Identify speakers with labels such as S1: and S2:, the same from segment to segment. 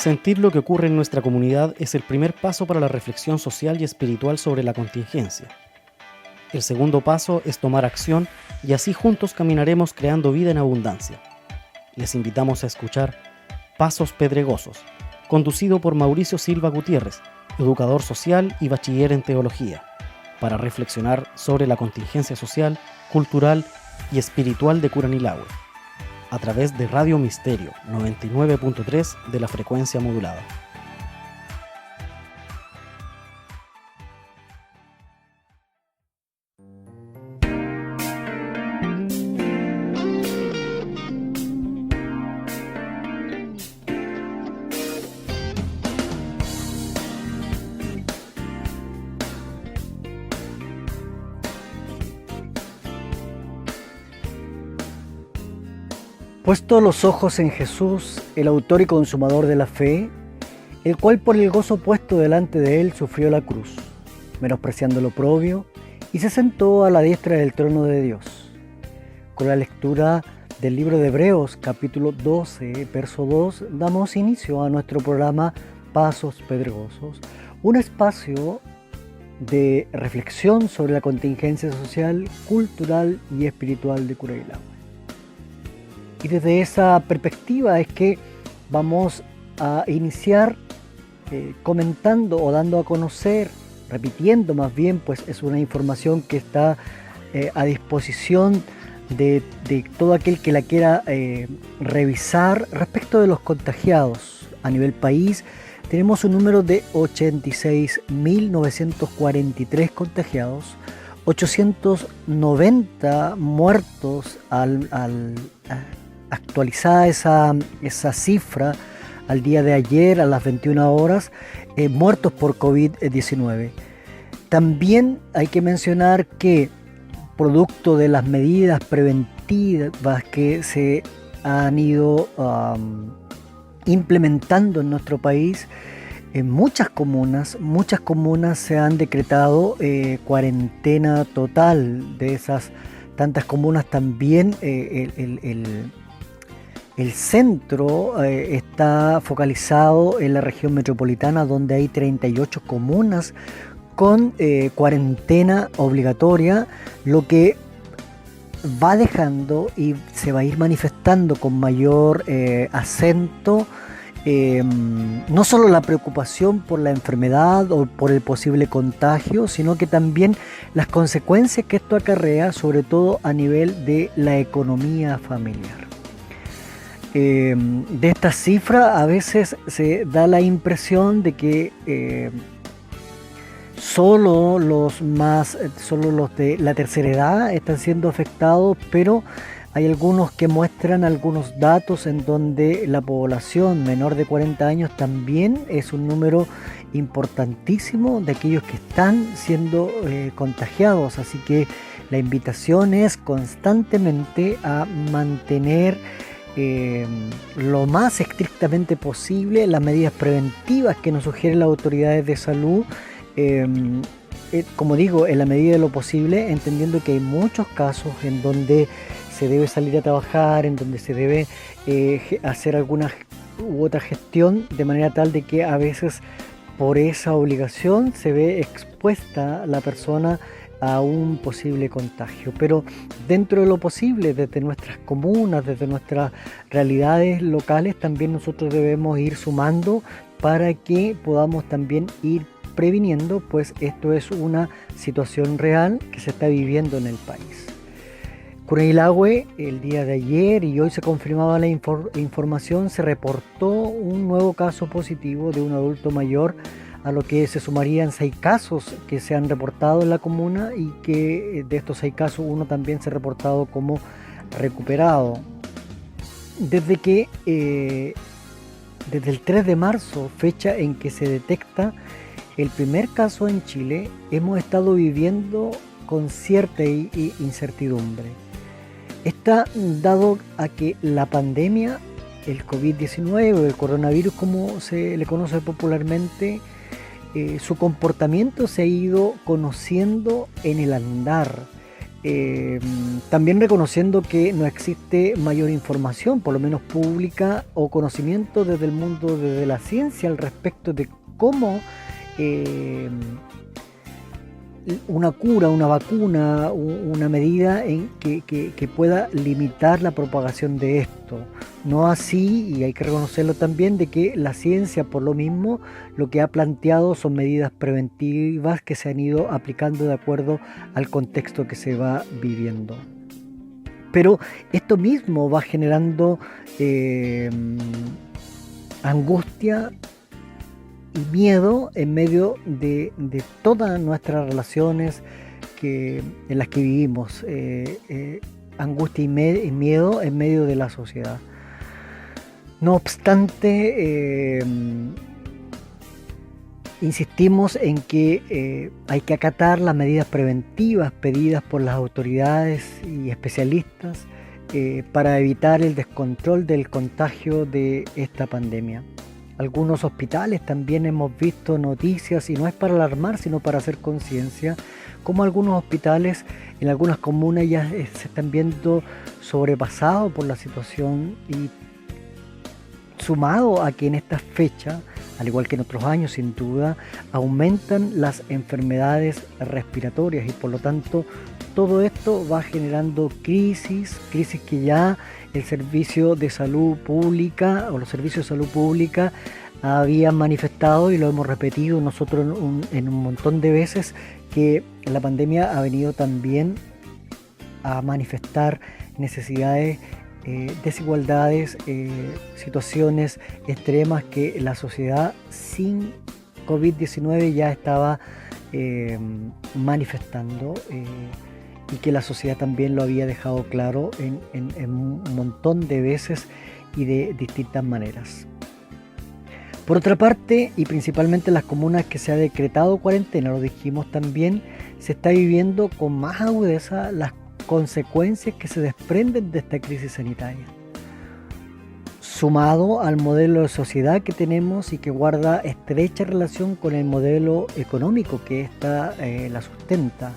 S1: Sentir lo que ocurre en nuestra comunidad es el primer paso para la reflexión social y espiritual sobre la contingencia. El segundo paso es tomar acción y así juntos caminaremos creando vida en abundancia. Les invitamos a escuchar Pasos Pedregosos, conducido por Mauricio Silva Gutiérrez, educador social y bachiller en teología, para reflexionar sobre la contingencia social, cultural y espiritual de Curanilahue, a través de Radio Misterio 99.3 de la frecuencia modulada.
S2: Puesto los ojos en Jesús, el autor y consumador de la fe, el cual por el gozo puesto delante de él sufrió la cruz, menospreciando lo oprobio, y se sentó a la diestra del trono de Dios. Con la lectura del libro de Hebreos, capítulo 12, verso 2, damos inicio a nuestro programa Pasos Pedregosos, un espacio de reflexión sobre la contingencia social, cultural y espiritual de Curanilahue. Y desde esa perspectiva es que vamos a iniciar comentando o dando a conocer, repitiendo más bien, pues es una información que está a disposición de todo aquel que la quiera revisar respecto de los contagiados a nivel país. Tenemos un número de 86.943 contagiados, 890 muertos actualizada esa cifra al día de ayer a las 21 horas, muertos por COVID-19. También hay que mencionar que, producto de las medidas preventivas que se han ido implementando en nuestro país, en muchas comunas se han decretado cuarentena total. De esas tantas comunas también el centro está focalizado en la región metropolitana, donde hay 38 comunas con cuarentena obligatoria, lo que va dejando y se va a ir manifestando con mayor acento no solo la preocupación por la enfermedad o por el posible contagio, sino que también las consecuencias que esto acarrea, sobre todo a nivel de la economía familiar. De esta cifra a veces se da la impresión de que solo los de la tercera edad están siendo afectados, pero hay algunos que muestran algunos datos en donde la población menor de 40 años también es un número importantísimo de aquellos que están siendo contagiados. Así que la invitación es constantemente a mantener lo más estrictamente posible las medidas preventivas que nos sugieren las autoridades de salud, como digo, en la medida de lo posible, entendiendo que hay muchos casos en donde se debe salir a trabajar, en donde se debe hacer alguna u otra gestión, de manera tal de que a veces por esa obligación se ve expuesta la persona a un posible contagio. Pero dentro de lo posible, desde nuestras comunas, desde nuestras realidades locales, también nosotros debemos ir sumando para que podamos también ir previniendo, pues esto es una situación real que se está viviendo en el país. Curanilahue, el día de ayer y hoy se confirmaba la información, se reportó un nuevo caso positivo de un adulto mayor, a lo que se sumarían 6 casos que se han reportado en la comuna, y que de estos 6 casos uno también se ha reportado como recuperado. Desde el 3 de marzo, fecha en que se detecta el primer caso en Chile, hemos estado viviendo con cierta incertidumbre. Está dado a que la pandemia, el COVID-19 o el coronavirus como se le conoce popularmente, su comportamiento se ha ido conociendo en el andar. también reconociendo que no existe mayor información, por lo menos pública, o conocimiento desde el mundo, desde la ciencia, al respecto de cómo una cura, una vacuna, una medida que pueda limitar la propagación de esto. No así, y hay que reconocerlo también, de que la ciencia por lo mismo lo que ha planteado son medidas preventivas que se han ido aplicando de acuerdo al contexto que se va viviendo. Pero esto mismo va generando angustia y miedo en medio de todas nuestras relaciones en las que vivimos, angustia y miedo en medio de la sociedad. No obstante, insistimos en que hay que acatar las medidas preventivas pedidas por las autoridades y especialistas para evitar el descontrol del contagio de esta pandemia. Algunos hospitales también hemos visto noticias, y no es para alarmar, sino para hacer conciencia, como algunos hospitales en algunas comunas ya se están viendo sobrepasados por la situación, y sumado a que en esta fecha, al igual que en otros años sin duda, aumentan las enfermedades respiratorias, y por lo tanto todo esto va generando crisis que ya el servicio de salud pública o los servicios de salud pública habían manifestado, y lo hemos repetido nosotros en un montón de veces, que la pandemia ha venido también a manifestar necesidades, desigualdades, situaciones extremas que la sociedad sin COVID-19 ya estaba manifestando, y que la sociedad también lo había dejado claro en un montón de veces y de distintas maneras. Por otra parte, y principalmente en las comunas que se ha decretado cuarentena, lo dijimos también, se está viviendo con más agudeza las consecuencias que se desprenden de esta crisis sanitaria. Sumado al modelo de sociedad que tenemos y que guarda estrecha relación con el modelo económico que esta la sustenta.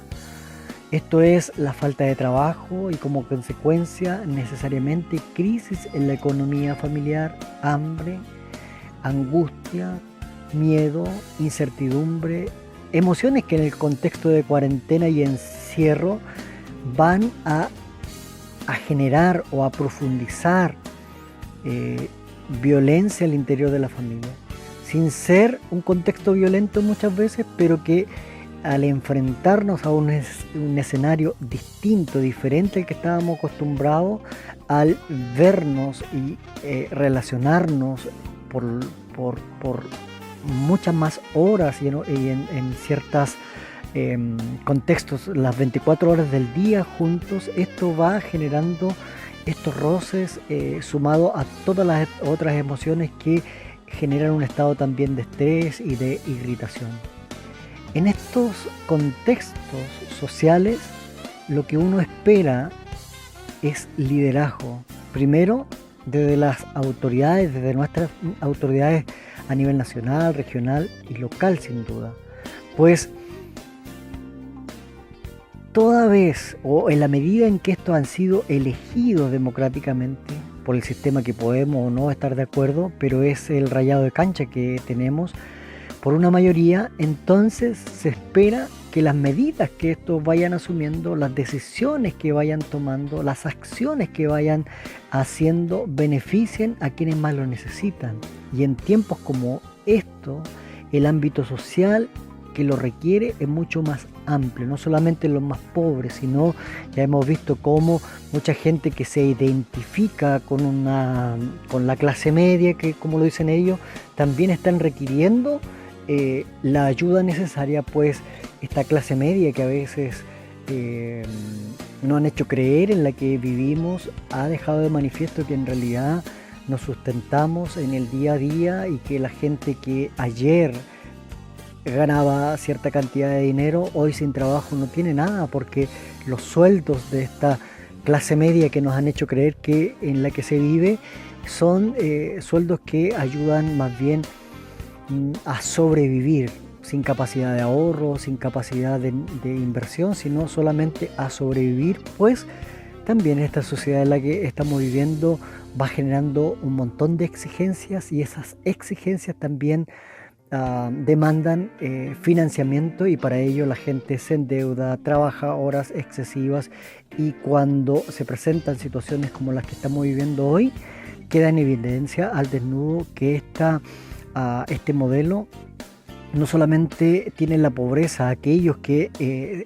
S2: Esto es la falta de trabajo y como consecuencia necesariamente crisis en la economía familiar, hambre, angustia, miedo, incertidumbre, emociones que en el contexto de cuarentena y encierro van a generar o a profundizar violencia al interior de la familia, sin ser un contexto violento muchas veces, pero que al enfrentarnos a un escenario distinto, diferente al que estábamos acostumbrados, al vernos y relacionarnos por muchas más horas y en ciertos contextos, las 24 horas del día juntos, esto va generando estos roces, sumado a todas las otras emociones que generan un estado también de estrés y de irritación. En estos contextos sociales, lo que uno espera es liderazgo. Primero, desde las autoridades, desde nuestras autoridades a nivel nacional, regional y local, sin duda. Pues toda vez o en la medida en que estos han sido elegidos democráticamente por el sistema, que podemos o no estar de acuerdo, pero es el rayado de cancha que tenemos, por una mayoría, entonces se espera que las medidas que estos vayan asumiendo, las decisiones que vayan tomando, las acciones que vayan haciendo, beneficien a quienes más lo necesitan. Y en tiempos como estos, el ámbito social que lo requiere es mucho más amplio, no solamente los más pobres, sino ya hemos visto cómo mucha gente que se identifica con la clase media, que como lo dicen ellos, también están requiriendo la ayuda necesaria, pues esta clase media que a veces no han hecho creer, en la que vivimos, ha dejado de manifiesto que en realidad nos sustentamos en el día a día, y que la gente que ayer ganaba cierta cantidad de dinero, hoy sin trabajo no tiene nada, porque los sueldos de esta clase media que nos han hecho creer que en la que se vive son sueldos que ayudan más bien a sobrevivir, sin capacidad de ahorro, sin capacidad de inversión, sino solamente a sobrevivir, pues también esta sociedad en la que estamos viviendo va generando un montón de exigencias y esas exigencias también demandan financiamiento, y para ello la gente se endeuda, trabaja horas excesivas, y cuando se presentan situaciones como las que estamos viviendo hoy, queda en evidencia al desnudo que este modelo no solamente tiene la pobreza aquellos que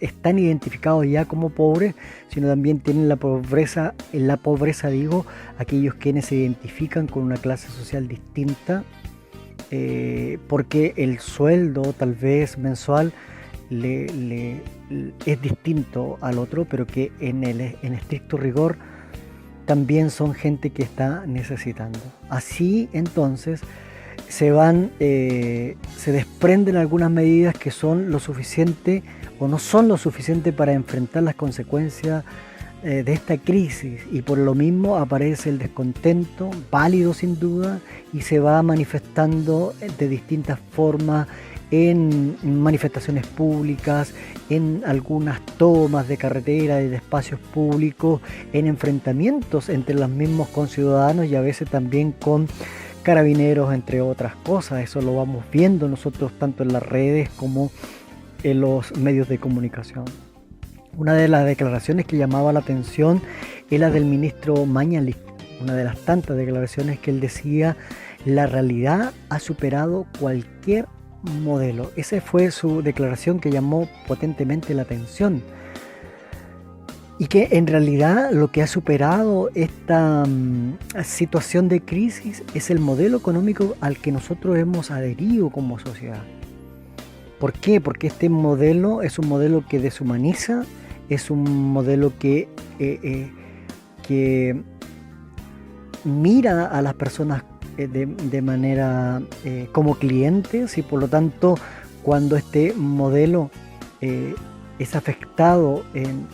S2: están identificados ya como pobres, sino también tienen la pobreza digo, aquellos quienes se identifican con una clase social distinta, porque el sueldo tal vez mensual es distinto al otro, pero que en estricto rigor también son gente que está necesitando. Así entonces se desprenden algunas medidas que son lo suficiente o no son lo suficiente para enfrentar las consecuencias de esta crisis, y por lo mismo aparece el descontento, válido sin duda, y se va manifestando de distintas formas en manifestaciones públicas, en algunas tomas de carretera y de espacios públicos, en enfrentamientos entre los mismos conciudadanos y a veces también con carabineros, entre otras cosas. Eso lo vamos viendo nosotros tanto en las redes como en los medios de comunicación. Una de las declaraciones que llamaba la atención es la del ministro Mañalich, una de las tantas declaraciones que él decía: la realidad ha superado cualquier modelo. Esa fue su declaración que llamó potentemente la atención. Y que en realidad lo que ha superado esta situación de crisis es el modelo económico al que nosotros hemos adherido como sociedad. ¿Por qué? Porque este modelo es un modelo que deshumaniza, es un modelo que mira a las personas de manera como clientes, y por lo tanto cuando este modelo es afectado en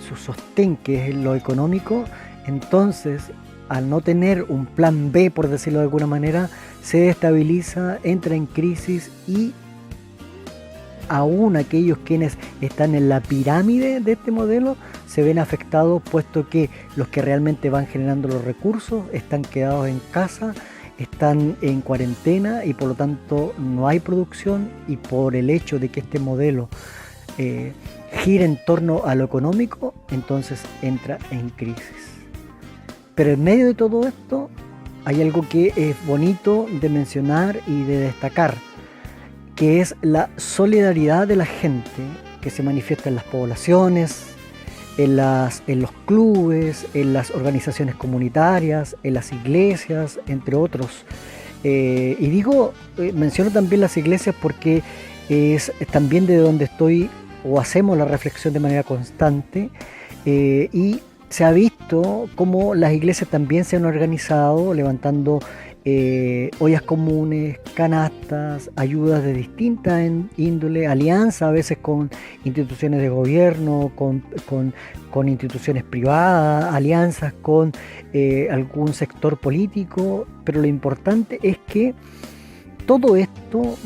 S2: su sostén, que es lo económico, entonces al no tener un plan B, por decirlo de alguna manera, se destabiliza, entra en crisis, y aún aquellos quienes están en la pirámide de este modelo se ven afectados, puesto que los que realmente van generando los recursos están quedados en casa, están en cuarentena, y por lo tanto no hay producción, y por el hecho de que este modelo gira en torno a lo económico, entonces entra en crisis. Pero en medio de todo esto hay algo que es bonito de mencionar y de destacar, que es la solidaridad de la gente que se manifiesta en las poblaciones, en los clubes, en las organizaciones comunitarias, en las iglesias, entre otros. Menciono también las iglesias porque es también de donde estoy o hacemos la reflexión de manera constante, y se ha visto cómo las iglesias también se han organizado levantando ollas comunes, canastas, ayudas de distinta índole, alianzas a veces con instituciones de gobierno, con instituciones privadas, alianzas con algún sector político, pero lo importante es que todo esto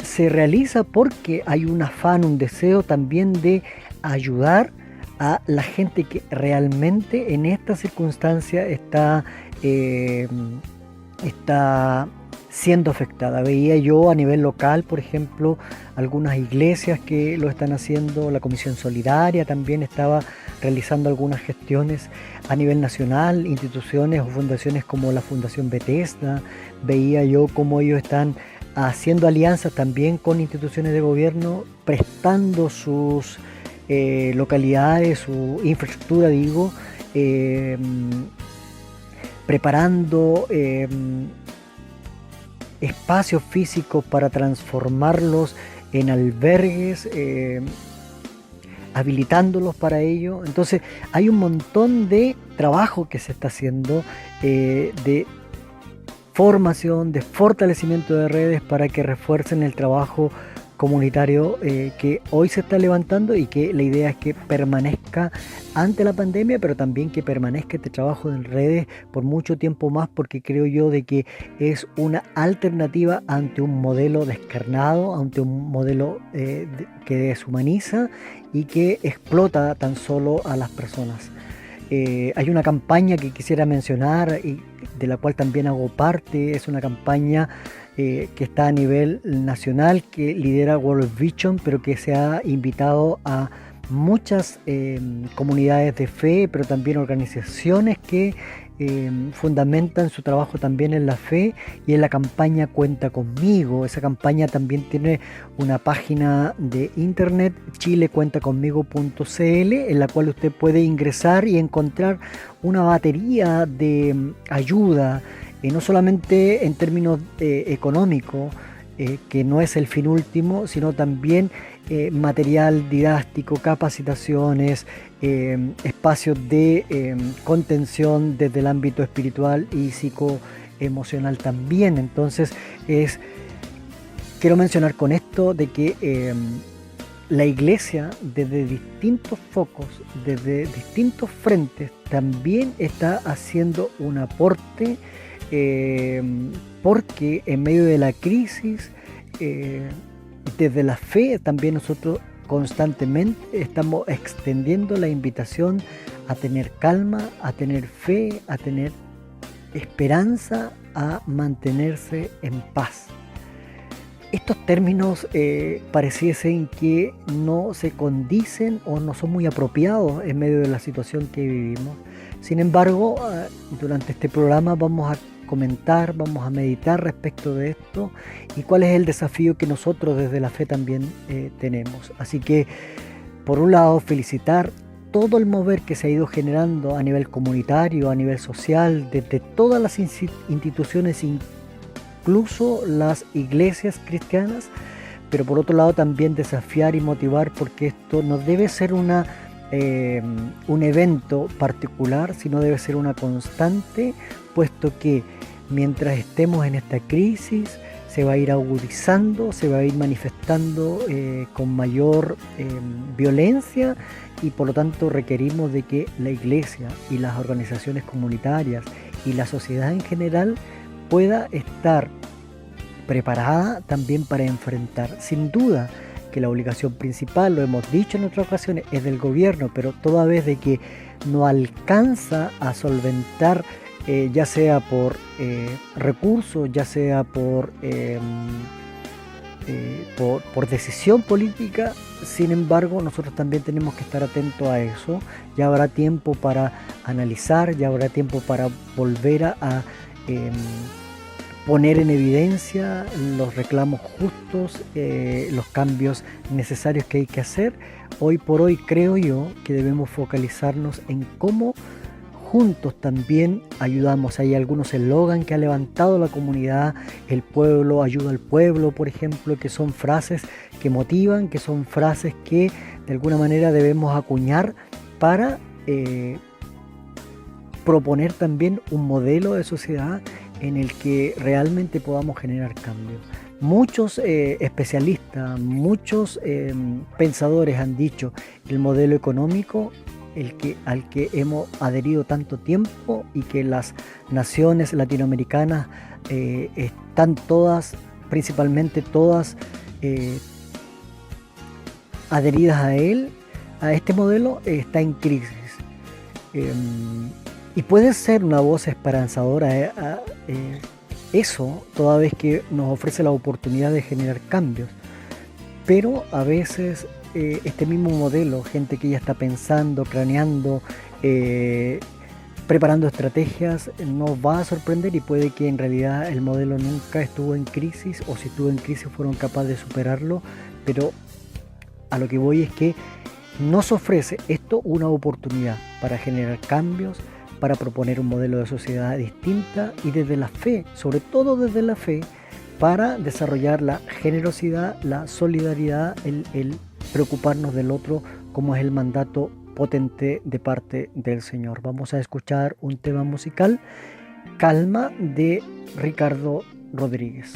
S2: se realiza porque hay un afán, un deseo también de ayudar a la gente que realmente en esta circunstancia está siendo afectada. Veía yo a nivel local, por ejemplo, algunas iglesias que lo están haciendo, la Comisión Solidaria también estaba realizando algunas gestiones a nivel nacional, instituciones o fundaciones como la Fundación Bethesda. Veía yo cómo ellos están haciendo alianzas también con instituciones de gobierno, prestando sus localidades, su infraestructura, preparando espacios físicos para transformarlos en albergues, habilitándolos para ello. Entonces hay un montón de trabajo que se está haciendo, de formación, de fortalecimiento de redes para que refuercen el trabajo comunitario que hoy se está levantando y que la idea es que permanezca ante la pandemia, pero también que permanezca este trabajo en redes por mucho tiempo más, porque creo yo de que es una alternativa ante un modelo descarnado, ante un modelo que deshumaniza y que explota tan solo a las personas. Hay una campaña que quisiera mencionar y de la cual también hago parte. Es una campaña que está a nivel nacional, que lidera World Vision, pero que se ha invitado a muchas comunidades de fe, pero también organizaciones que fundamentan su trabajo también en la fe, y en la campaña Cuenta Conmigo. Esa campaña también tiene una página de internet, chilecuentaconmigo.cl, en la cual usted puede ingresar y encontrar una batería de ayuda, no solamente en términos económicos, que no es el fin último, sino también material didáctico, capacitaciones, espacios de contención desde el ámbito espiritual y psicoemocional también. Entonces, quiero mencionar con esto de que la iglesia, desde distintos focos, desde distintos frentes, también está haciendo un aporte, porque en medio de la crisis, desde la fe también nosotros constantemente estamos extendiendo la invitación a tener calma, a tener fe, a tener esperanza, a mantenerse en paz. Estos términos pareciesen que no se condicen o no son muy apropiados en medio de la situación que vivimos. Sin embargo, durante este programa vamos a comentar, vamos a meditar respecto de esto y cuál es el desafío que nosotros desde la fe también tenemos. Así que, por un lado, felicitar todo el mover que se ha ido generando a nivel comunitario, a nivel social, desde todas las instituciones, incluso las iglesias cristianas, pero por otro lado también desafiar y motivar, porque esto no debe ser un evento particular, sino debe ser una constante, puesto que mientras estemos en esta crisis se va a ir agudizando, se va a ir manifestando con mayor violencia, y por lo tanto requerimos de que la iglesia y las organizaciones comunitarias y la sociedad en general pueda estar preparada también para enfrentar. Sin duda que la obligación principal, lo hemos dicho en otras ocasiones, es del gobierno, pero toda vez de que no alcanza a solventar, ya sea por recursos, ya sea por decisión política. Sin embargo, nosotros también tenemos que estar atentos a eso. Ya habrá tiempo para analizar, ya habrá tiempo para volver a poner en evidencia los reclamos justos, los cambios necesarios que hay que hacer. Hoy por hoy creo yo que debemos focalizarnos en cómo juntos también ayudamos. Hay algunos eslogan que ha levantado la comunidad: el pueblo ayuda al pueblo, por ejemplo, que son frases que motivan, que son frases que de alguna manera debemos acuñar para proponer también un modelo de sociedad en el que realmente podamos generar cambios. Muchos especialistas, muchos pensadores han dicho el modelo económico al que hemos adherido tanto tiempo, y que las naciones latinoamericanas están todas, principalmente todas, adheridas a él, a este modelo, está en crisis. Y puede ser una voz esperanzadora eso, toda vez que nos ofrece la oportunidad de generar cambios. Pero a veces este mismo modelo, gente que ya está pensando, craneando, preparando estrategias, nos va a sorprender, y puede que en realidad el modelo nunca estuvo en crisis, o si estuvo en crisis fueron capaces de superarlo. Pero a lo que voy es que nos ofrece esto una oportunidad para generar cambios, para proponer un modelo de sociedad distinta, y desde la fe, sobre todo desde la fe, para desarrollar la generosidad, la solidaridad, el preocuparnos del otro, como es el mandato potente de parte del Señor. Vamos a escuchar un tema musical, Calma, de Ricardo Rodríguez.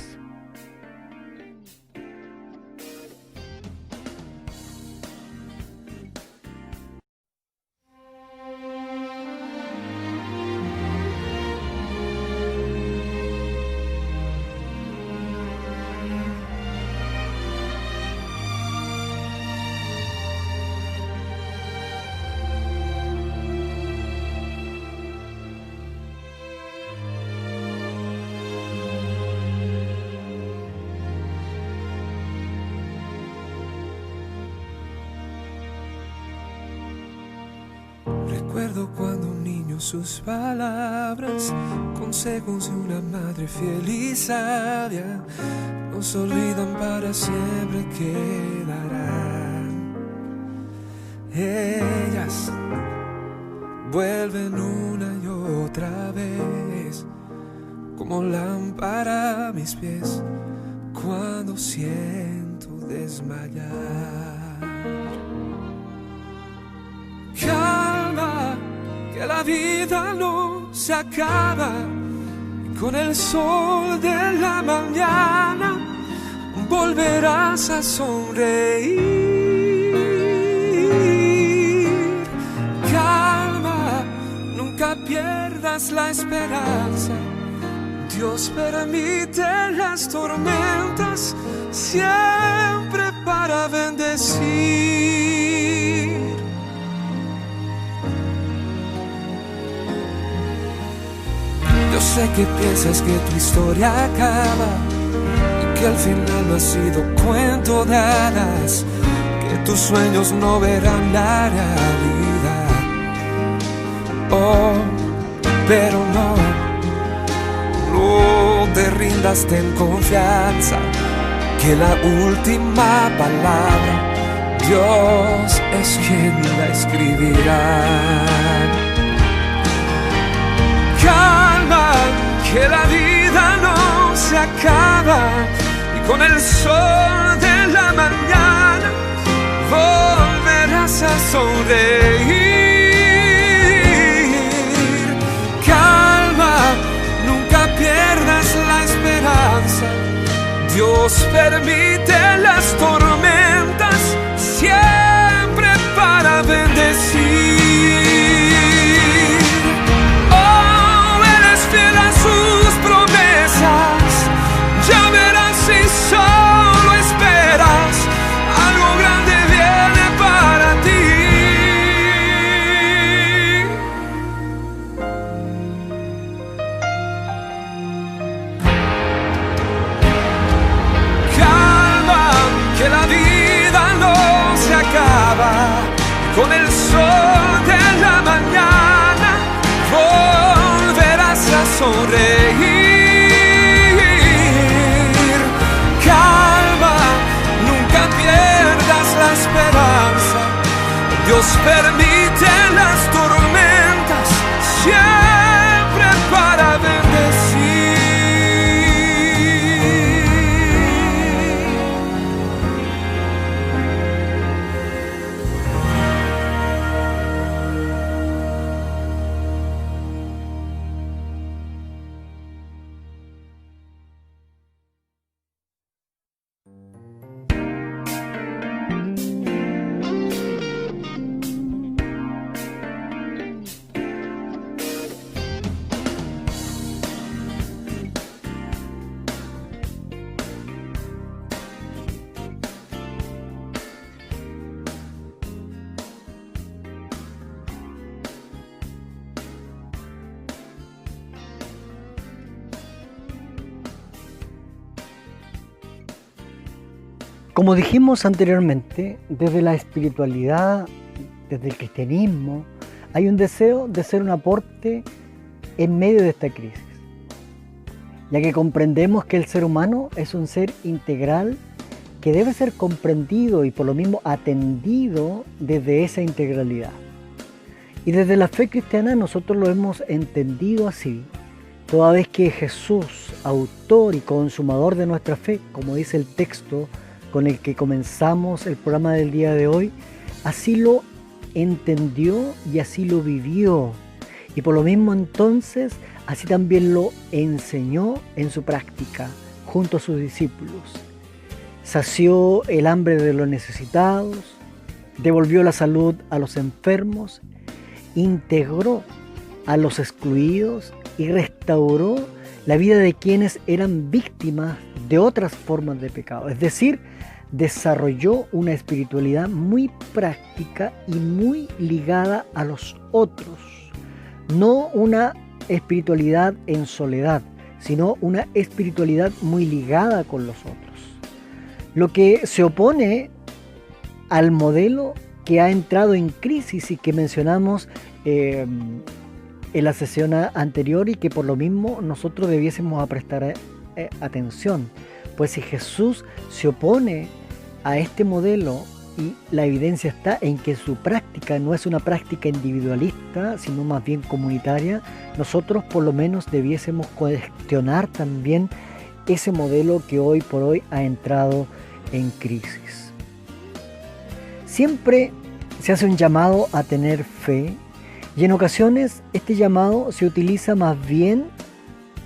S3: Recuerdo cuando un niño sus palabras, consejos de una madre fiel y sabia, nos olvidan para siempre, quedarán. Ellas vuelven una y otra vez, como lámpara a mis pies, cuando siento desmayar. Calma, que la vida no se acaba, y con el sol de la mañana volverás a sonreír. Calma, nunca pierdas la esperanza. Dios permite las tormentas siempre para bendecir. Yo sé que piensas que tu historia acaba y que al final no ha sido cuento de hadas, que tus sueños no verán la realidad. Oh, pero no te rindas, ten confianza, que la última palabra Dios es quien la escribirá. Calma, que la vida no se acaba, y con el sol de la mañana volverás a sonreír. Calma, nunca pierdas la esperanza. Dios permite las tormentas siempre para bendecir. Oh, eres fiel a sus promesas. Ya verás si solo esperas, algo grande viene para ti. Que la vida no se acaba, con el sol de la mañana volverás a sonreír. Calma, nunca pierdas la esperanza. Dios permite las tormentas siempre para bendecir.
S2: Como dijimos anteriormente, desde la espiritualidad, desde el cristianismo, hay un deseo de ser un aporte en medio de esta crisis, ya que comprendemos que el ser humano es un ser integral que debe ser comprendido y por lo mismo atendido desde esa integralidad. Y desde la fe cristiana nosotros lo hemos entendido así, toda vez que Jesús, autor y consumador de nuestra fe, como dice el texto con el que comenzamos el programa del día de hoy, así lo entendió y así lo vivió. Y por lo mismo entonces, así también lo enseñó en su práctica, junto a sus discípulos. Sació el hambre de los necesitados, devolvió la salud a los enfermos, integró a los excluidos y restauró la vida de quienes eran víctimas de otras formas de pecado. Es decir, desarrolló una espiritualidad muy práctica y muy ligada a los otros. No una espiritualidad en soledad, sino una espiritualidad muy ligada con los otros. Lo que se opone al modelo que ha entrado en crisis y que mencionamos en la sesión anterior, y que por lo mismo nosotros debiésemos a prestar atención. Pues si Jesús se opone a este modelo, y la evidencia está en que su práctica no es una práctica individualista, sino más bien comunitaria, nosotros por lo menos debiésemos cuestionar también ese modelo que hoy por hoy ha entrado en crisis. Siempre se hace un llamado a tener fe, y en ocasiones este llamado se utiliza más bien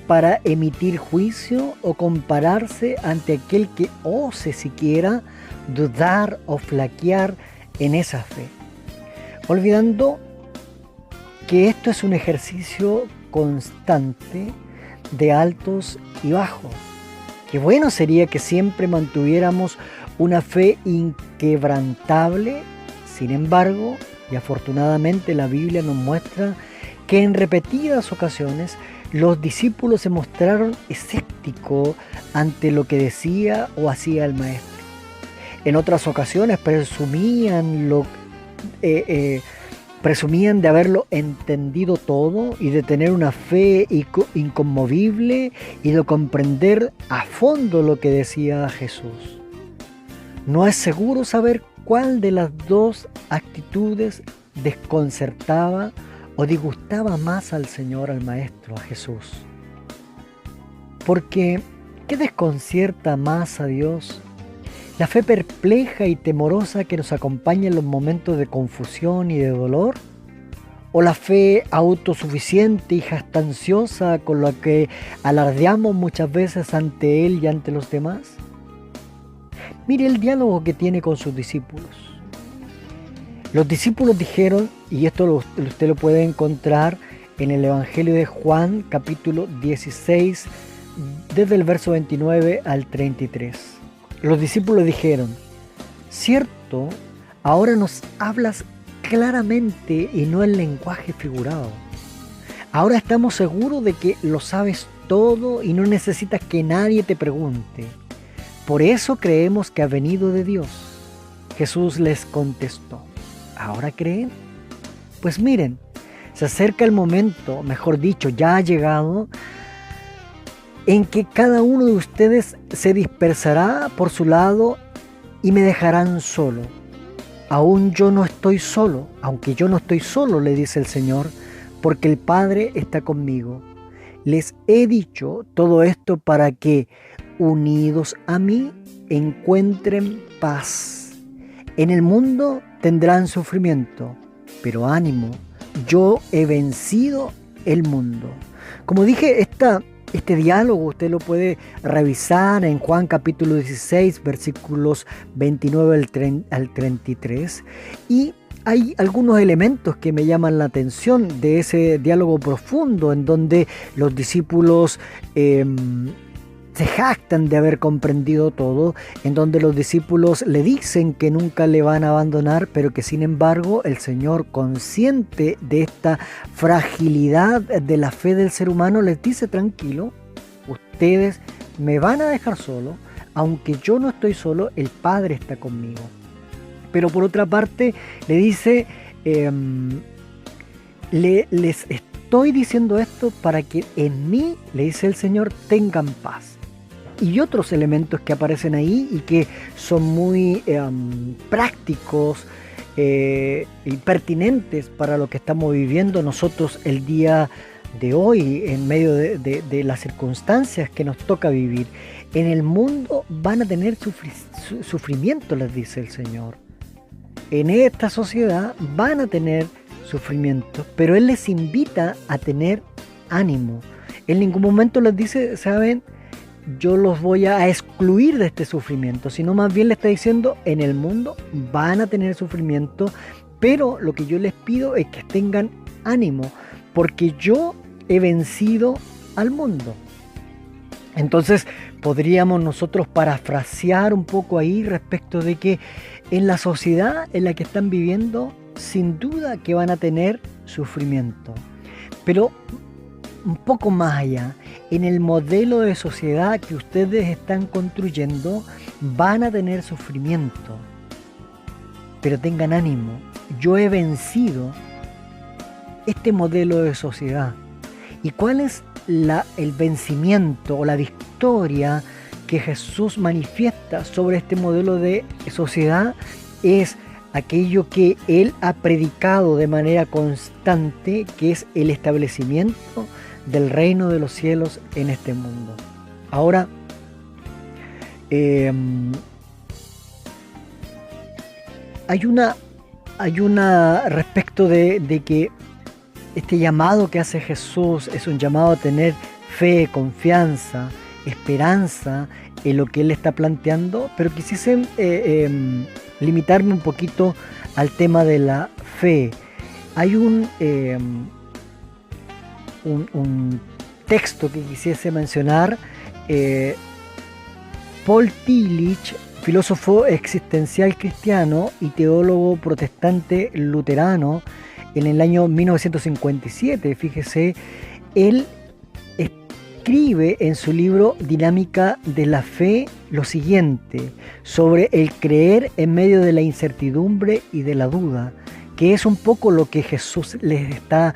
S2: para emitir juicio o compararse ante aquel que ose siquiera dudar o flaquear en esa fe, olvidando que esto es un ejercicio constante de altos y bajos. Qué bueno sería que siempre mantuviéramos una fe inquebrantable. Sin embargo, y afortunadamente, la Biblia nos muestra que en repetidas ocasiones los discípulos se mostraron escépticos ante lo que decía o hacía el maestro. En otras ocasiones presumían de haberlo entendido todo y de tener una fe inconmovible y de comprender a fondo lo que decía Jesús. No es seguro saber cuál de las dos actitudes desconcertaba o disgustaba más al Señor, al Maestro, a Jesús. Porque, ¿qué desconcierta más a Dios? ¿La fe perpleja y temorosa que nos acompaña en los momentos de confusión y de dolor? ¿O la fe autosuficiente y jactanciosa con la que alardeamos muchas veces ante Él y ante los demás? Mire el diálogo que tiene con sus discípulos. Los discípulos dijeron, y esto usted lo puede encontrar en el Evangelio de Juan, capítulo 16, desde el verso 29 al 33. Los discípulos dijeron: cierto, ahora nos hablas claramente y no en lenguaje figurado. Ahora estamos seguros de que lo sabes todo y no necesitas que nadie te pregunte. Por eso creemos que ha venido de Dios. Jesús les contestó: ¿ahora creen? Pues miren, se acerca el momento, mejor dicho, ya ha llegado, en que cada uno de ustedes se dispersará por su lado y me dejarán solo. Aún yo no estoy solo, aunque yo no estoy solo, le dice el Señor, porque el Padre está conmigo. Les he dicho todo esto para que, unidos a mí, encuentren paz. En el mundo tendrán sufrimiento, pero ánimo, yo he vencido el mundo. Como dije, este diálogo usted lo puede revisar en Juan capítulo 16, versículos 29 al 33. Y hay algunos elementos que me llaman la atención de ese diálogo profundo, en donde los discípulos se jactan de haber comprendido todo, en donde los discípulos le dicen que nunca le van a abandonar, pero que sin embargo el Señor, consciente de esta fragilidad de la fe del ser humano, les dice: tranquilo, ustedes me van a dejar solo, aunque yo no estoy solo, el Padre está conmigo. Pero por otra parte le dice, les estoy diciendo esto para que en mí, le dice el Señor, tengan paz. Y otros elementos que aparecen ahí y que son muy prácticos y pertinentes para lo que estamos viviendo nosotros el día de hoy, en medio de las circunstancias que nos toca vivir. En el mundo van a tener sufrimiento, les dice el Señor. En esta sociedad van a tener sufrimiento, pero Él les invita a tener ánimo. En ningún momento les dice, ¿saben?, yo los voy a excluir de este sufrimiento, sino más bien le está diciendo: en el mundo van a tener sufrimiento, pero lo que yo les pido es que tengan ánimo, porque yo he vencido al mundo. Entonces podríamos nosotros parafrasear un poco ahí respecto de que en la sociedad en la que están viviendo, sin duda que van a tener sufrimiento, pero un poco más allá, en el modelo de sociedad que ustedes están construyendo, van a tener sufrimiento, pero tengan ánimo, yo he vencido este modelo de sociedad. ¿Y cuál es el vencimiento o la victoria que Jesús manifiesta sobre este modelo de sociedad? Es aquello que Él ha predicado de manera constante, que es el establecimiento del reino de los cielos en este mundo. Ahora, hay una respecto de que este llamado que hace Jesús es un llamado a tener fe, confianza, esperanza en lo que Él está planteando, pero quisiese limitarme un poquito al tema de la fe. Hay un texto que quisiese mencionar. Paul Tillich, filósofo existencial cristiano y teólogo protestante luterano, en el año 1957, fíjese, él escribe en su libro Dinámica de la Fe lo siguiente sobre el creer en medio de la incertidumbre y de la duda, que es un poco lo que Jesús les está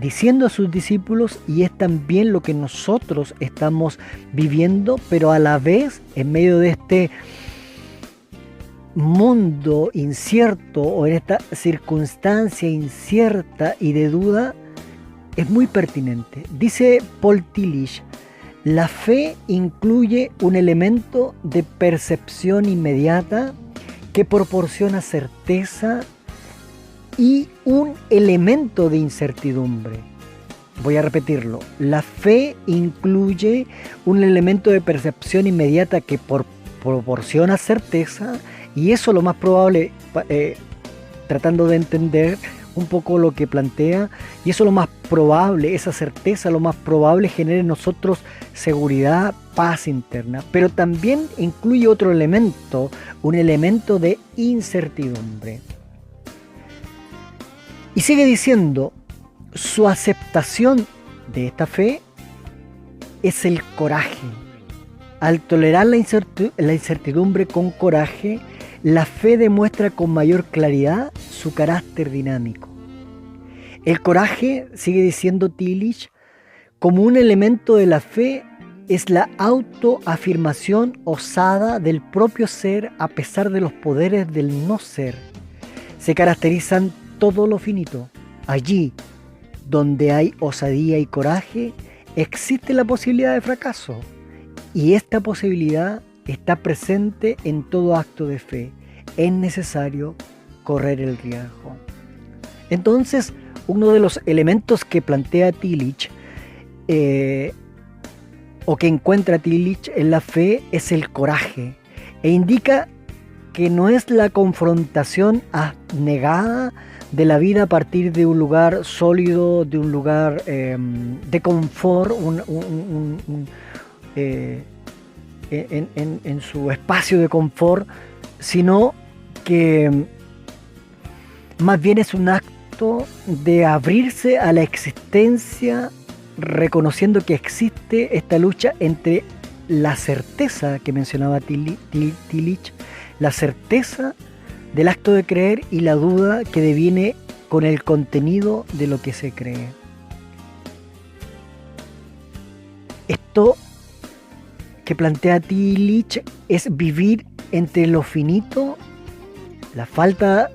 S2: diciendo a sus discípulos y es también lo que nosotros estamos viviendo, pero a la vez en medio de este mundo incierto o en esta circunstancia incierta y de duda, es muy pertinente. Dice Paul Tillich: la fe incluye un elemento de percepción inmediata que proporciona certeza y un elemento de incertidumbre. Voy a repetirlo. La fe incluye un elemento de percepción inmediata que proporciona certeza, y eso lo más probable, tratando de entender un poco lo que plantea, y eso lo más probable, esa certeza lo más probable genere en nosotros seguridad, paz interna, pero también incluye otro elemento, un elemento de incertidumbre. Y sigue diciendo, su aceptación de esta fe es el coraje. Al tolerar la incertidumbre con coraje, la fe demuestra con mayor claridad su carácter dinámico. El coraje, sigue diciendo Tillich, como un elemento de la fe, es la autoafirmación osada del propio ser a pesar de los poderes del no ser. Se caracterizan todo lo finito. Allí donde hay osadía y coraje, existe la posibilidad de fracaso. Y esta posibilidad está presente en todo acto de fe. Es necesario correr el riesgo. Entonces, uno de los elementos que plantea Tillich, o que encuentra Tillich en la fe, es el coraje. E indica que no es la confrontación abnegada de la vida a partir de un lugar sólido, de un lugar de confort, en su espacio de confort, sino que más bien es un acto de abrirse a la existencia, reconociendo que existe esta lucha entre la certeza que mencionaba Tillich, la certeza del acto de creer y la duda que deviene con el contenido de lo que se cree. Esto que plantea Tillich es vivir entre lo finito, la falta,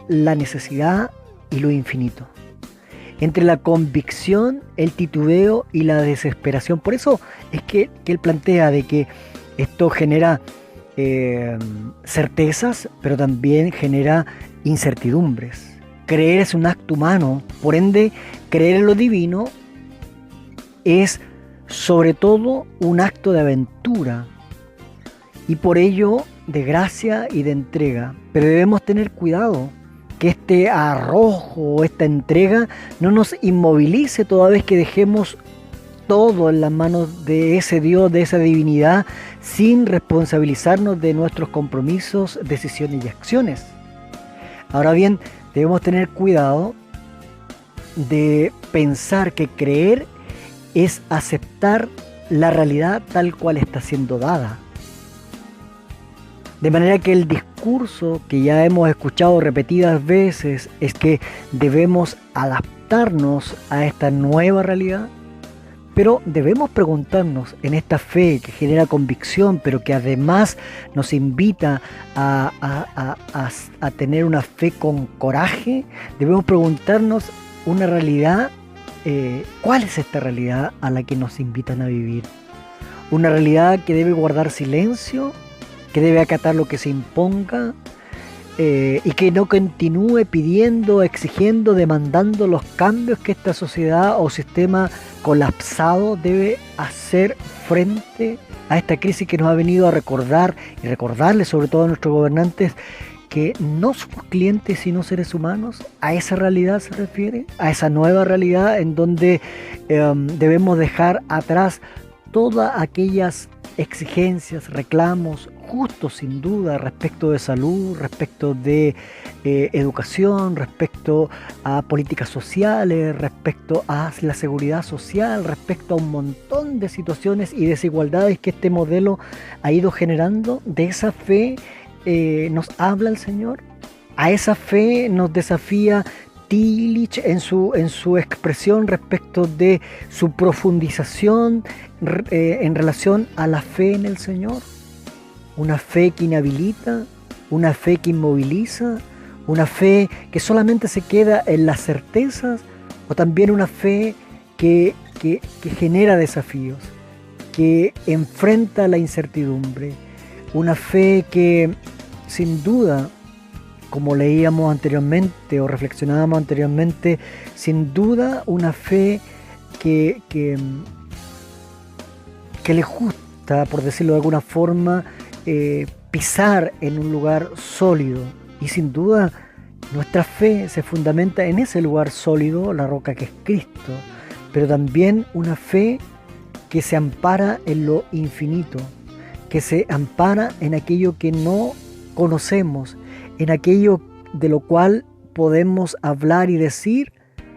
S2: la necesidad y lo infinito. Entre la convicción, el titubeo y la desesperación. Por eso es que él plantea de que esto genera certezas, pero también genera incertidumbres. Creer es un acto humano, por ende, creer en lo divino es sobre todo un acto de aventura y por ello de gracia y de entrega. Pero debemos tener cuidado que este arrojo, esta entrega no nos inmovilice toda vez que dejemos todo en las manos de ese Dios, de esa divinidad, sin responsabilizarnos de nuestros compromisos, decisiones y acciones. Ahora bien, debemos tener cuidado de pensar que creer es aceptar la realidad tal cual está siendo dada. De manera que el discurso que ya hemos escuchado repetidas veces es que debemos adaptarnos a esta nueva realidad, pero debemos preguntarnos en esta fe que genera convicción, pero que además nos invita a tener una fe con coraje, debemos preguntarnos una realidad, ¿cuál es esta realidad a la que nos invitan a vivir? Una realidad que debe guardar silencio, que debe acatar lo que se imponga, y que no continúe pidiendo, exigiendo, demandando los cambios que esta sociedad o sistema colapsado debe hacer frente a esta crisis que nos ha venido a recordar y recordarle sobre todo a nuestros gobernantes que no somos clientes sino seres humanos. A esa realidad se refiere, a esa nueva realidad en donde debemos dejar atrás todas aquellas exigencias, reclamos justos sin duda respecto de salud, respecto de educación, respecto a políticas sociales, respecto a la seguridad social, respecto a un montón de situaciones y desigualdades que este modelo ha ido generando. De esa fe nos habla el Señor, a esa fe nos desafía Tillich en su expresión respecto de su profundización en relación a la fe en el Señor. Una fe que inhabilita, una fe que inmoviliza, una fe que solamente se queda en las certezas, o también una fe que genera desafíos, que enfrenta la incertidumbre, una fe que sin duda, como leíamos anteriormente o reflexionábamos anteriormente, sin duda una fe que le gusta, por decirlo de alguna forma, pisar en un lugar sólido. Y sin duda nuestra fe se fundamenta en ese lugar sólido, la roca que es Cristo, pero también una fe que se ampara en lo infinito, que se ampara en aquello que no conocemos, en aquello de lo cual podemos hablar y decir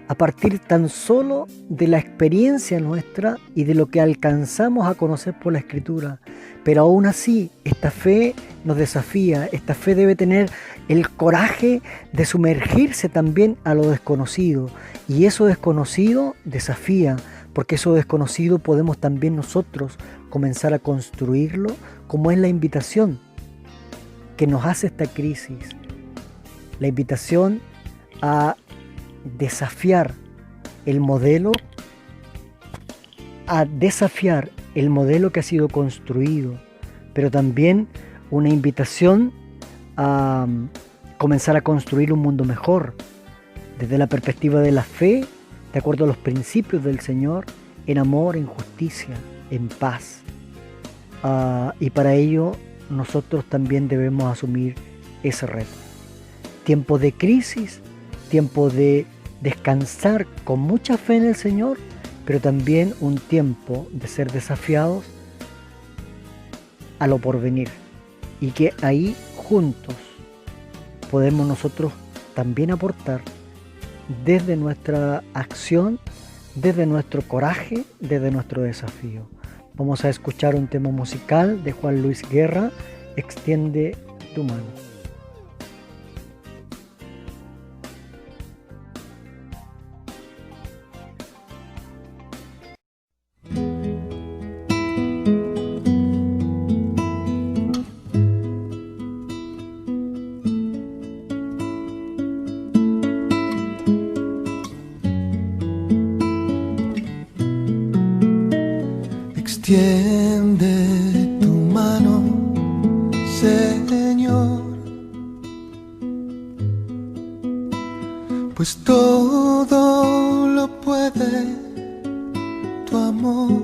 S2: a partir tan solo de la experiencia nuestra y de lo que alcanzamos a conocer por la Escritura. Pero aún así, esta fe nos desafía, esta fe debe tener el coraje de sumergirse también a lo desconocido. Y eso desconocido desafía, porque eso desconocido podemos también nosotros comenzar a construirlo, como es la invitación que nos hace esta crisis. La invitación a desafiar el modelo, que ha sido construido, pero también una invitación a comenzar a construir un mundo mejor, desde la perspectiva de la fe, de acuerdo a los principios del Señor, en amor, en justicia, en paz. Y para ello nosotros también debemos asumir ese reto. Tiempo de crisis, tiempo de descansar con mucha fe en el Señor, pero también un tiempo de ser desafiados a lo porvenir, y que ahí juntos podemos nosotros también aportar desde nuestra acción, desde nuestro coraje, desde nuestro desafío. Vamos a escuchar un tema musical de Juan Luis Guerra, Extiende tu mano.
S3: Extiende tu mano, Señor, pues todo lo puede tu amor.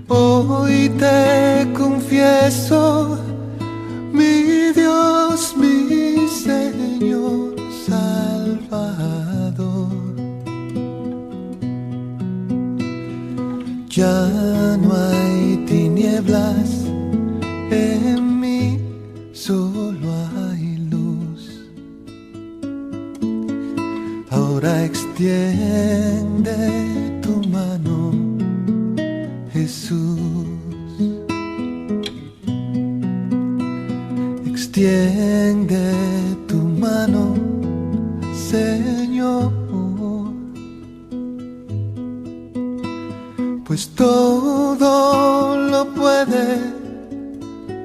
S3: Hoy te confieso, mi Dios, mi Señor, Salvador. Ya no hay tinieblas en mí, solo hay luz. Ahora extiende tu mano, Jesús. Extiende tu mano, pues todo lo puede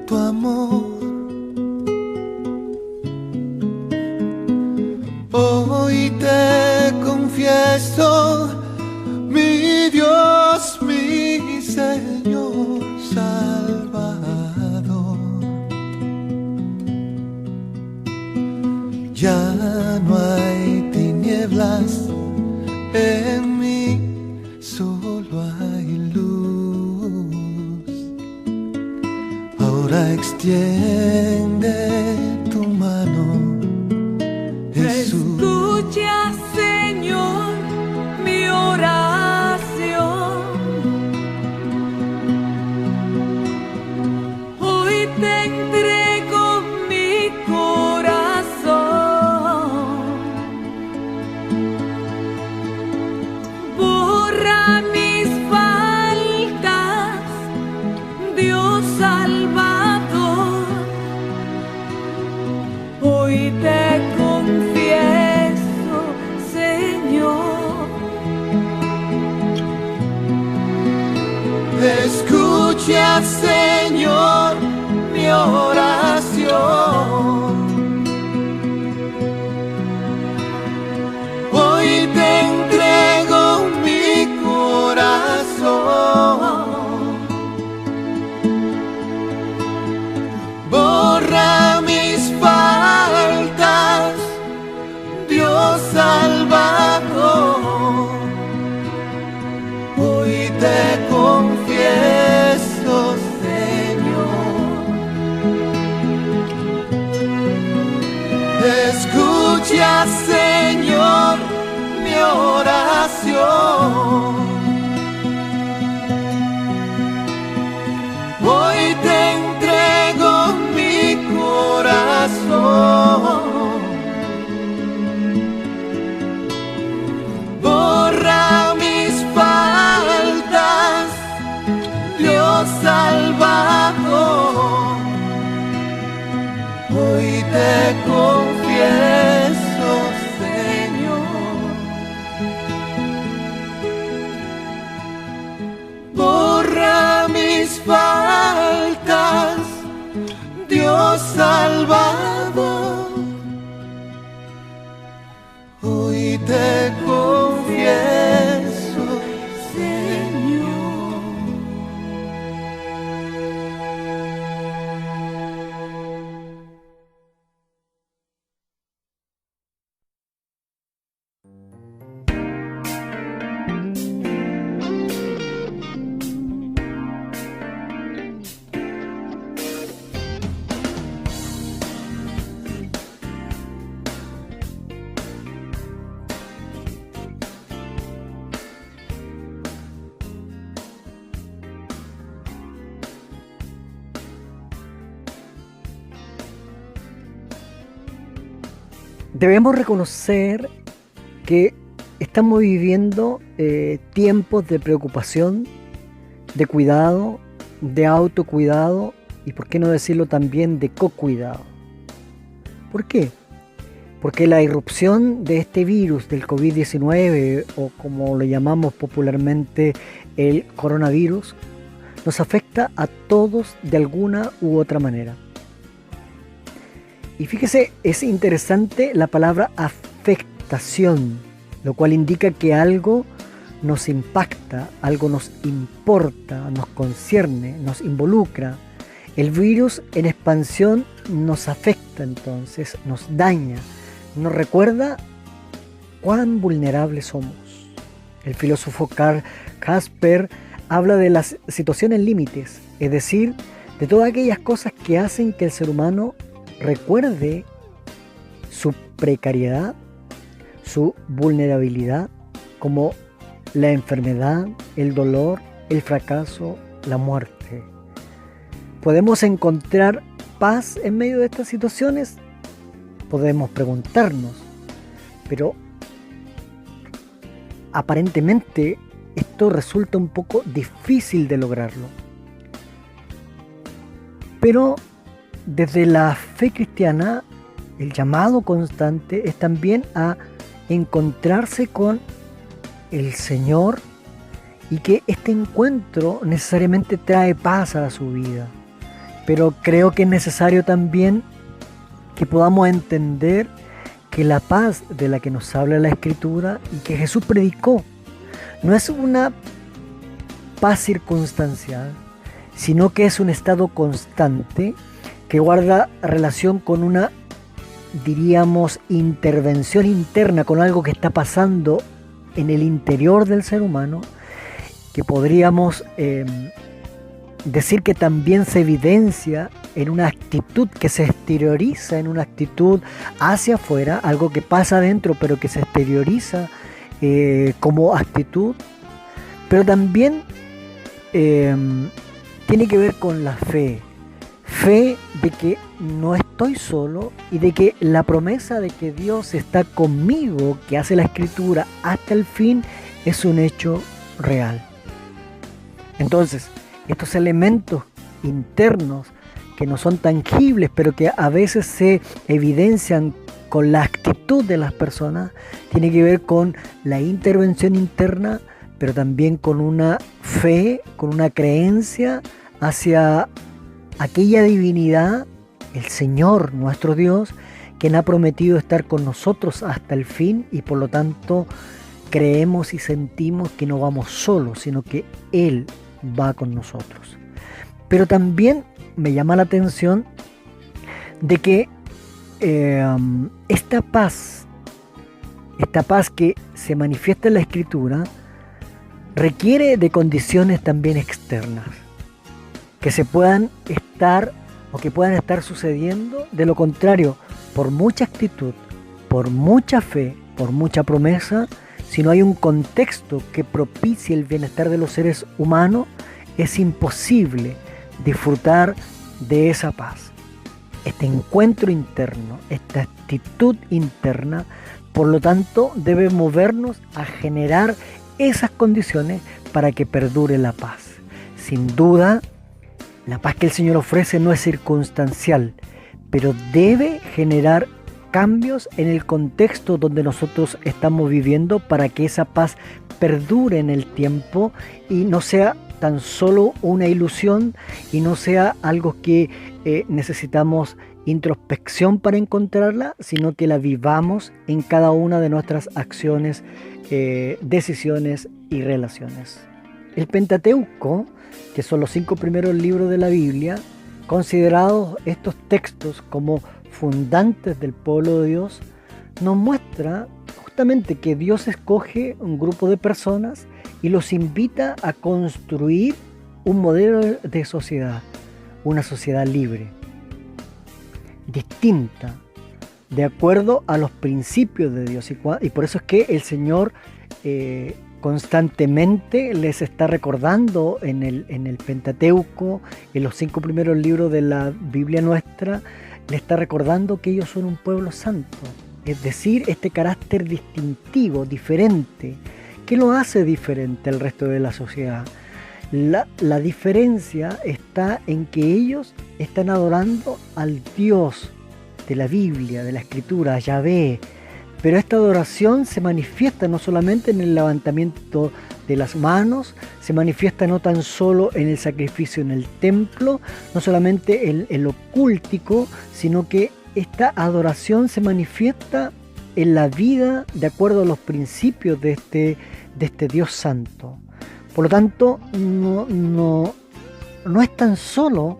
S3: tu amor. Hoy te confieso, mi Dios, mi Señor Salvador, ya no hay tinieblas en mí, solo hay luz. Ahora extiende tu mano, Jesús.
S4: Escucha, Señor, mi oración. Hoy te entrego mi corazón. Borra mis faltas, Dios Salvador. Hoy te confieso, Señor.
S3: Escucha, Señor, mi oración. Hoy te entrego mi corazón. Borra mis faltas, Dios Salvador. Hoy te confieso, Señor. Escucha, Señor, mi oración. Hoy te entrego mi corazón. Borra mis faltas, Dios Salvador. Hoy te confieso, Señor. Borra mis faltas, Dios Salvador. Hoy te confieso, Señor.
S2: Debemos reconocer que estamos viviendo tiempos de preocupación, de cuidado, de autocuidado y, por qué no decirlo también, de cocuidado. ¿Por qué? Porque la irrupción de este virus del COVID-19, o como lo llamamos popularmente el coronavirus, nos afecta a todos de alguna u otra manera. Y fíjese, es interesante la palabra afectación, lo cual indica que algo nos impacta, algo nos importa, nos concierne, nos involucra. El virus en expansión nos afecta, entonces, nos daña, nos recuerda cuán vulnerables somos. El filósofo Karl Casper habla de las situaciones límites, es decir, de todas aquellas cosas que hacen que el ser humano recuerde su precariedad, su vulnerabilidad, como la enfermedad, el dolor, el fracaso, la muerte. ¿Podemos encontrar paz en medio de estas situaciones? Podemos preguntarnos, pero aparentemente esto resulta un poco difícil de lograrlo. Pero desde la fe cristiana, el llamado constante es también a encontrarse con el Señor y que este encuentro necesariamente trae paz a su vida. Pero creo que es necesario también que podamos entender que la paz de la que nos habla la Escritura y que Jesús predicó no es una paz circunstancial, sino que es un estado constante que guarda relación con una, diríamos, intervención interna, con algo que está pasando en el interior del ser humano, que podríamos decir que también se evidencia en una actitud que se exterioriza, en una actitud hacia afuera, algo que pasa adentro pero que se exterioriza como actitud, pero también tiene que ver con la fe de que no estoy solo y de que la promesa de que Dios está conmigo, que hace la Escritura hasta el fin, es un hecho real. Entonces, estos elementos internos que no son tangibles, pero que a veces se evidencian con la actitud de las personas, tiene que ver con la intervención interna, pero también con una fe, con una creencia hacia aquella divinidad, el Señor, nuestro Dios, quien ha prometido estar con nosotros hasta el fin, y por lo tanto creemos y sentimos que no vamos solos, sino que Él va con nosotros. Pero también me llama la atención de que esta paz que se manifiesta en la Escritura, requiere de condiciones también externas que se puedan estar o que puedan estar sucediendo. De lo contrario, por mucha actitud, por mucha fe, por mucha promesa, si no hay un contexto que propicie el bienestar de los seres humanos, es imposible disfrutar de esa paz. Este encuentro interno, esta actitud interna, por lo tanto, debe movernos a generar esas condiciones para que perdure la paz. Sin duda, la paz que el Señor ofrece no es circunstancial, pero debe generar cambios en el contexto donde nosotros estamos viviendo para que esa paz perdure en el tiempo y no sea tan solo una ilusión y no sea algo que necesitamos introspección para encontrarla, sino que la vivamos en cada una de nuestras acciones, decisiones y relaciones. El Pentateuco, que son los 5 primeros libros de la Biblia, considerados estos textos como fundantes del pueblo de Dios, nos muestra justamente que Dios escoge un grupo de personas y los invita a construir un modelo de sociedad, una sociedad libre, distinta, de acuerdo a los principios de Dios. Y por eso es que el Señor constantemente les está recordando en el Pentateuco, en los 5 primeros libros de la Biblia nuestra, le está recordando que ellos son un pueblo santo. Es decir, este carácter distintivo, diferente, que lo hace diferente al resto de la sociedad. La diferencia está en que ellos están adorando al Dios de la Biblia, de la Escritura, a Yahvé. Pero esta adoración se manifiesta no solamente en el levantamiento de las manos, se manifiesta no tan solo en el sacrificio en el templo, no solamente en lo cultico, sino que esta adoración se manifiesta en la vida de acuerdo a los principios de este Dios santo. Por lo tanto, no es tan solo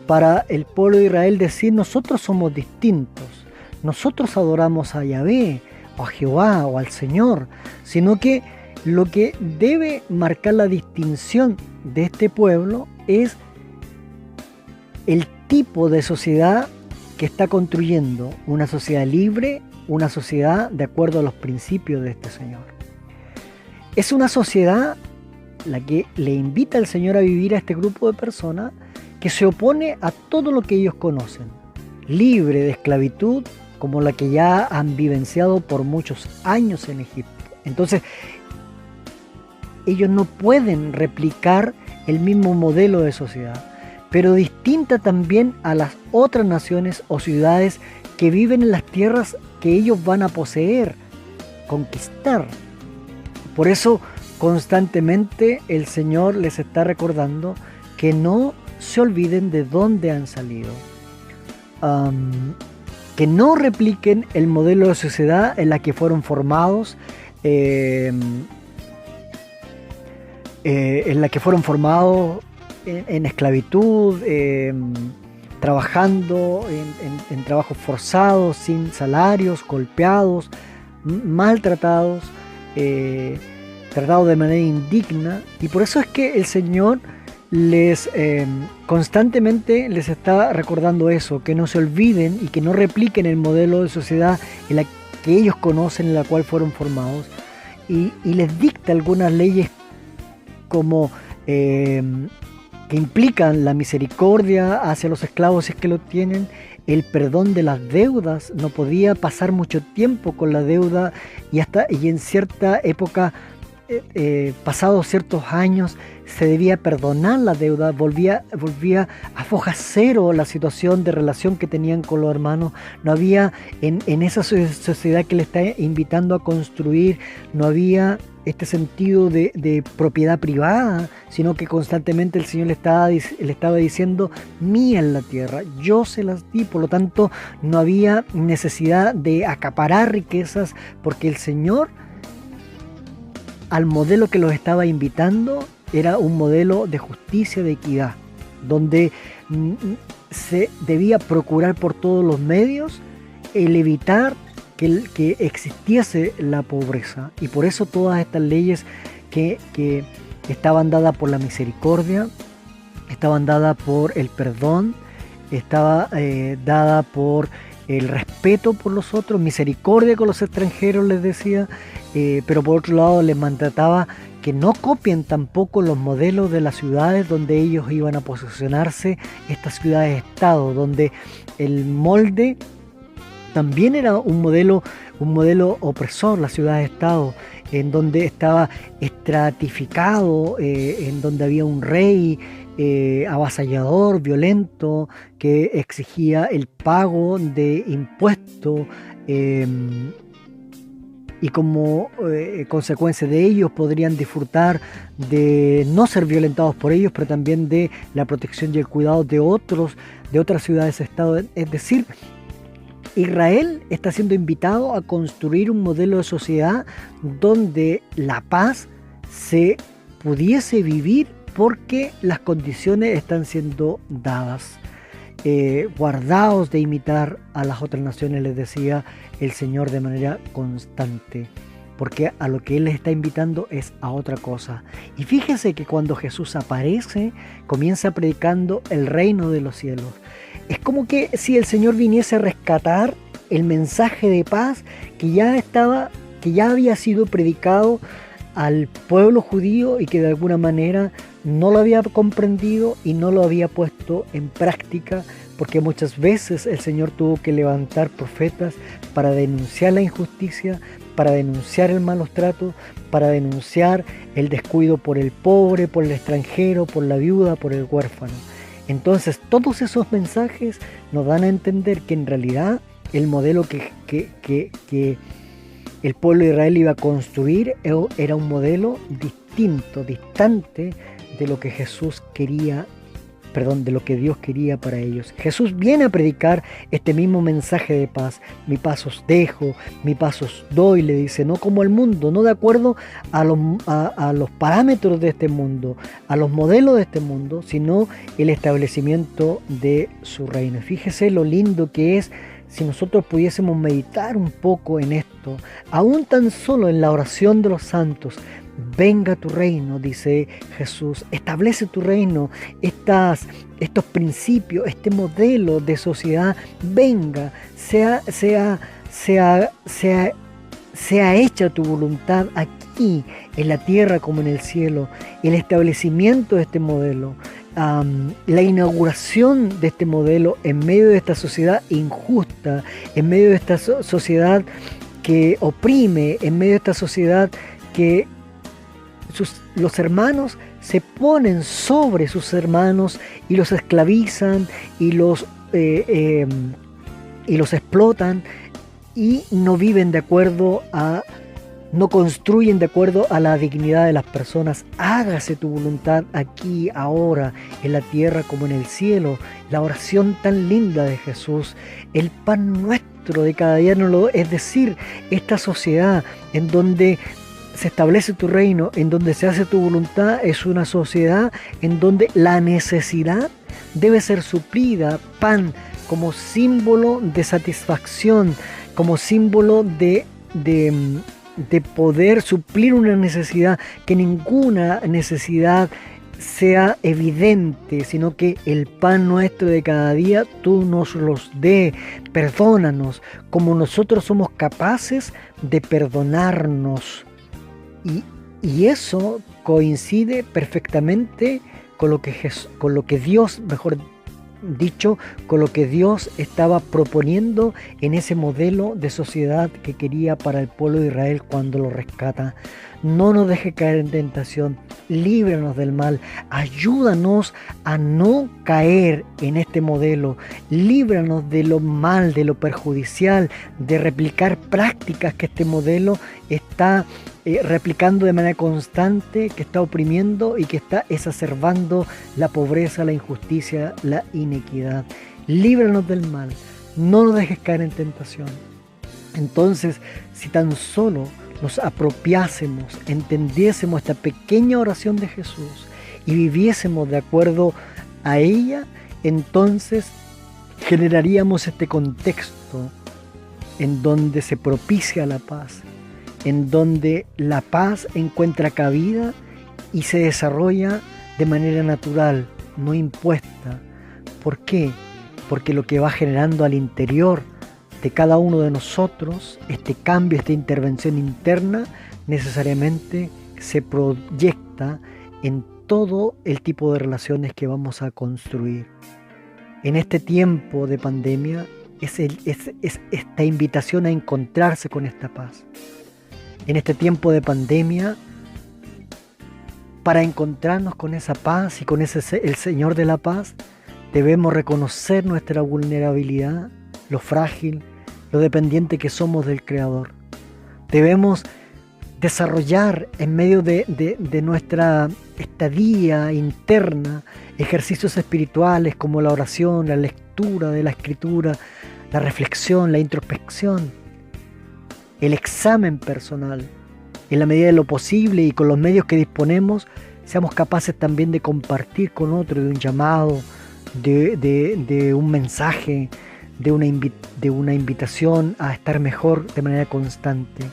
S2: para el pueblo de Israel decir nosotros somos distintos, nosotros adoramos a Yahvé o a Jehová o al Señor, sino que lo que debe marcar la distinción de este pueblo es el tipo de sociedad que está construyendo, una sociedad libre, una sociedad de acuerdo a los principios de este Señor. Es una sociedad la que le invita al Señor a vivir a este grupo de personas que se opone a todo lo que ellos conocen, libre de esclavitud como la que ya han vivenciado por muchos años en Egipto. Entonces, ellos no pueden replicar el mismo modelo de sociedad, pero distinta también a las otras naciones o ciudades que viven en las tierras que ellos van a poseer, conquistar. Por eso constantemente el Señor les está recordando que no se olviden de dónde han salido, que no repliquen el modelo de sociedad en la que fueron formados, en esclavitud, trabajando en trabajos forzados, sin salarios, golpeados, maltratados, tratados de manera indigna. Y por eso es que el Señor constantemente les está recordando eso, que no se olviden y que no repliquen el modelo de sociedad en la que ellos conocen, en la cual fueron formados, y les dicta algunas leyes como que implican la misericordia hacia los esclavos si es que lo tienen, el perdón de las deudas. No podía pasar mucho tiempo con la deuda, y en cierta época, pasados ciertos años, se debía perdonar la deuda. Volvía a foja cero la situación de relación que tenían con los hermanos. No había, en esa sociedad que le está invitando a construir, no había este sentido de propiedad privada, sino que constantemente el Señor le estaba diciendo: mía es la tierra, yo se las di. Por lo tanto, no había necesidad de acaparar riquezas, porque el Señor, al modelo que los estaba invitando, era un modelo de justicia, de equidad, donde se debía procurar por todos los medios el evitar que existiese la pobreza. Y por eso todas estas leyes que estaban dadas por la misericordia, estaban dadas por el perdón, estaba dada por el respeto por los otros, misericordia con los extranjeros, les decía, pero por otro lado les mandataba que no copien tampoco los modelos de las ciudades donde ellos iban a posicionarse, estas ciudades-estado, donde el molde también era un modelo opresor, la ciudad-estado, en donde estaba estratificado, en donde había un rey avasallador, violento, que exigía el pago de impuestos, y como consecuencia de ellos podrían disfrutar de no ser violentados por ellos, pero también de la protección y el cuidado de otras ciudades-estado. Es decir, Israel está siendo invitado a construir un modelo de sociedad donde la paz se pudiese vivir, porque las condiciones están siendo dadas. Guardaos de imitar a las otras naciones, les decía el Señor de manera constante, porque a lo que Él les está invitando es a otra cosa. Y fíjese que cuando Jesús aparece, comienza predicando el reino de los cielos. Es como que si el Señor viniese a rescatar el mensaje de paz que ya había sido predicado al pueblo judío y que de alguna manera no lo había comprendido y no lo había puesto en práctica, porque muchas veces el Señor tuvo que levantar profetas para denunciar la injusticia, para denunciar el malos tratos, para denunciar el descuido por el pobre, por el extranjero, por la viuda, por el huérfano. Entonces todos esos mensajes nos dan a entender que en realidad el modelo que el pueblo de Israel iba a construir era un modelo distinto, distante de lo que de lo que Dios quería para ellos. Jesús viene a predicar este mismo mensaje de paz. Mi paz os dejo, mi paz os doy, le dice, no como el mundo, no de acuerdo a los parámetros de este mundo, a los modelos de este mundo, sino el establecimiento de su reino. Fíjese lo lindo que es si nosotros pudiésemos meditar un poco en esto, aún tan solo en la oración de los santos. Venga tu reino, dice Jesús, establece tu reino, estos principios, este modelo de sociedad, venga, sea hecha tu voluntad aquí en la tierra como en el cielo. El establecimiento de este modelo, la inauguración de este modelo en medio de esta sociedad injusta, en medio de esta sociedad que oprime, en medio de esta sociedad que los hermanos se ponen sobre sus hermanos y los esclavizan y los explotan y no viven de acuerdo a no construyen de acuerdo a la dignidad de las personas. Hágase tu voluntad aquí, ahora, en la tierra como en el cielo. La oración tan linda de Jesús, el pan nuestro de cada día, es decir, esta sociedad en donde se establece tu reino, en donde se hace tu voluntad, es una sociedad en donde la necesidad debe ser suplida. Pan como símbolo de satisfacción, como símbolo de poder suplir una necesidad, que ninguna necesidad sea evidente, sino que el pan nuestro de cada día tú nos los dé. Perdónanos como nosotros somos capaces de perdonarnos. Y eso coincide perfectamente con lo que Dios, mejor dicho, con lo que Dios estaba proponiendo en ese modelo de sociedad que quería para el pueblo de Israel cuando lo rescata. No nos deje caer en tentación, líbranos del mal, ayúdanos a no caer en este modelo, líbranos de lo mal, de lo perjudicial, de replicar prácticas que este modelo está replicando de manera constante, que está oprimiendo y que está exacerbando la pobreza, la injusticia, la inequidad. Líbranos del mal, no nos dejes caer en tentación. Entonces, si tan solo nos apropiásemos, entendiésemos esta pequeña oración de Jesús y viviésemos de acuerdo a ella, entonces generaríamos este contexto en donde se propicia la paz, en donde la paz encuentra cabida y se desarrolla de manera natural, no impuesta. ¿Por qué? Porque lo que va generando al interior de cada uno de nosotros, este cambio, esta intervención interna, necesariamente se proyecta en todo el tipo de relaciones que vamos a construir. En este tiempo de pandemia es esta invitación a encontrarse con esta paz. En este tiempo de pandemia, para encontrarnos con esa paz y con el Señor de la paz, debemos reconocer nuestra vulnerabilidad, lo frágil, lo dependiente que somos del Creador. Debemos desarrollar en medio de nuestra estadía interna ejercicios espirituales como la oración, la lectura de la Escritura, la reflexión, la introspección, el examen personal. En la medida de lo posible y con los medios que disponemos, seamos capaces también de compartir con otro, de un llamado, de un mensaje, de una invitación a estar mejor de manera constante.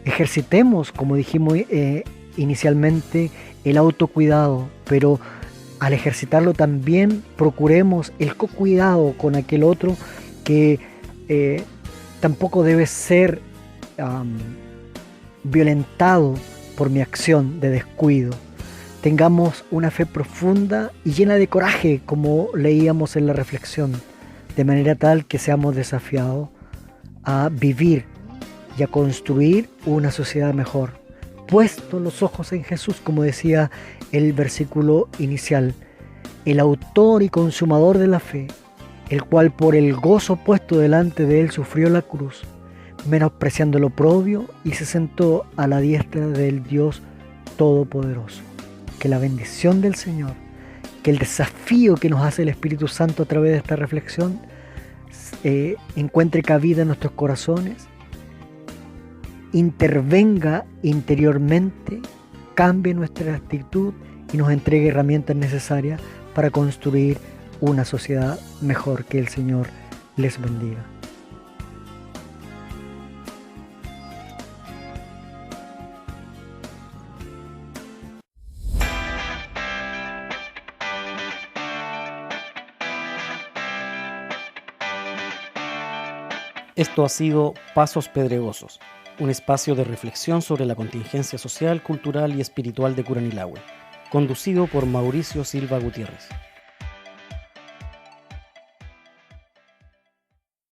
S2: Ejercitemos, como dijimos inicialmente, el autocuidado, pero al ejercitarlo también procuremos el cocuidado con aquel otro que tampoco debe ser violentado por mi acción de descuido. Tengamos una fe profunda y llena de coraje, como leíamos en la reflexión, de manera tal que seamos desafiados a vivir y a construir una sociedad mejor. Puesto los ojos en Jesús, como decía el versículo inicial, el autor y consumador de la fe, el cual por el gozo puesto delante de él sufrió la cruz, menospreciando lo oprobio, y se sentó a la diestra del Dios Todopoderoso. Que la bendición del Señor, que el desafío que nos hace el Espíritu Santo a través de esta reflexión encuentre cabida en nuestros corazones, intervenga interiormente, cambie nuestra actitud y nos entregue herramientas necesarias para construir una sociedad mejor. Que el Señor les bendiga.
S1: Esto ha sido Pasos Pedregosos, un espacio de reflexión sobre la contingencia social, cultural y espiritual de Curanilahue, conducido por Mauricio Silva Gutiérrez.